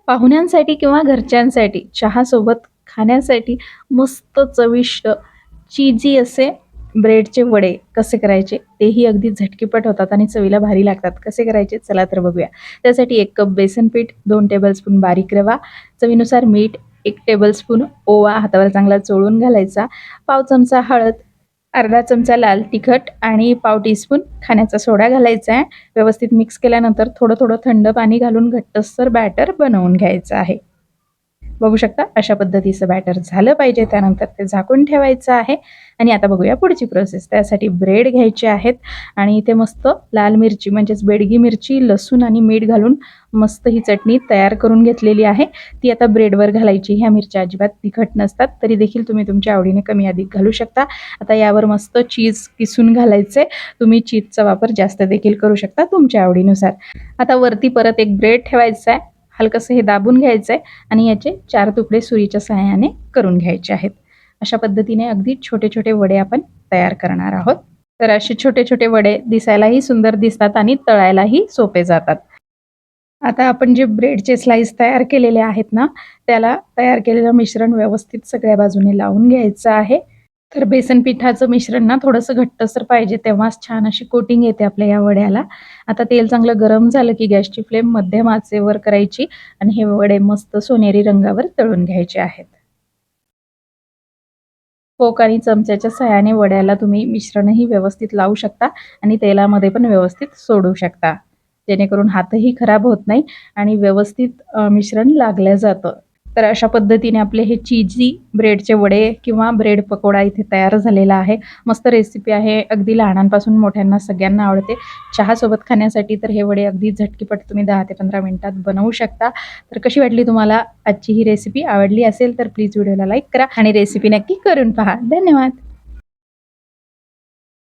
पाहुण्यांसाठी किंवा घरच्यांसाठी चहासोबत खाण्यासाठी मस्त चविष्ट चीजी असे ब्रेडचे वडे कसे करायचे तेही अगदी झटकीपट होतात आणि चवीला भारी लागतात. कसे करायचे चला तर बघूया. त्यासाठी 1 कप बेसन पीठ, 2 टेबलस्पून बारीक रवा, चवीनुसार मीठ, 1 टेबलस्पून ओवा हातावर चांगला चोळून घालायचा, पाव चमचा हळद, अर्धा चमचा लाल तिखट आणि पाव टीस्पून खाण्याचा सोडा घालायचा आहे. व्यवस्थित मिक्स केल्यानंतर थोडं थंड पाणी घालून घट्टसर बॅटर बनवून घ्यायचं आहे. बघू शकता अशा पद्धतीचं बॅटर झालं पाहिजे. त्यानंतर ते झाकून ठेवायचं आहे आणि आता बघूया पुढची प्रोसेस. त्यासाठी ब्रेड घ्यायचे आहेत आणि इथे मस्त लाल मिरची म्हणजेच बेडगी मिरची, लसूण आणि मीठ घालून मस्त ही चटणी तयार करून घेतलेली आहे. ती आता ब्रेडवर घालायची. ह्या मिरच्या अजिबात तिखट नसतात, तरी देखील तुम्ही तुमच्या आवडीने कमी अधिक घालू शकता. आता यावर मस्त चीज किसून घालायचे. तुम्ही चीजचा वापर जास्त देखील करू शकता तुमच्या आवडीनुसार. आता वरती परत एक ब्रेड ठेवायचा आहे. हलकंसं हे दाबून घ्यायचं आहे आणि याचे 4 तुकडे सुरीच्या सहाय्याने करून घ्यायचे आहेत. अशा पद्धतीने अगदी छोटे छोटे वडे आपण तयार करणार आहोत. तर असे छोटे छोटे वडे दिसायलाही सुंदर दिसतात आणि तळायलाही सोपे जातात. आता आपण जे ब्रेडचे स्लाइस तयार केलेले आहेत ना, त्याला तयार केलेलं मिश्रण व्यवस्थित सगळ्या बाजूने लावून घ्यायचं आहे. तर बेसन पिठाचं मिश्रण ना थोडंसं घट्टसर पाहिजे, तेव्हाच छान अशी कोटिंग येते आपल्या या वड्याला. आता तेल चांगलं गरम झालं की गॅसची फ्लेम मध्यम आचेवर करायची आणि हे वडे मस्त सोनेरी रंगावर तळून घ्यायचे आहेत. फोक आणि चमच्याच्या सहाय्याने वड्याला तुम्ही मिश्रणही व्यवस्थित लावू शकता आणि तेलामध्ये पण व्यवस्थित सोडू शकता. जेणेकरून हातही खराब होत नाही आणि व्यवस्थित मिश्रण लागलं जातं. तर अशा पद्धतीने आपले हे चीजी ब्रेडचे वडे किंवा ब्रेड पकोडा इथे तयार झालेला आहे. मस्त रेसिपी आहे. अगदी लहानांपासून मोठ्यांना सगळ्यांना आवडते. चहासोबत खाण्यासाठी तर हे वडे अगदी झटकीपट तुम्ही 10 ते 15 मिनिटात बनवू शकता. तर कशी वाटली तुम्हाला आजची ही रेसिपी? आवडली असेल तर प्लीज व्हिडिओला लाईक करा आणि रेसिपी नक्की करून पहा. धन्यवाद.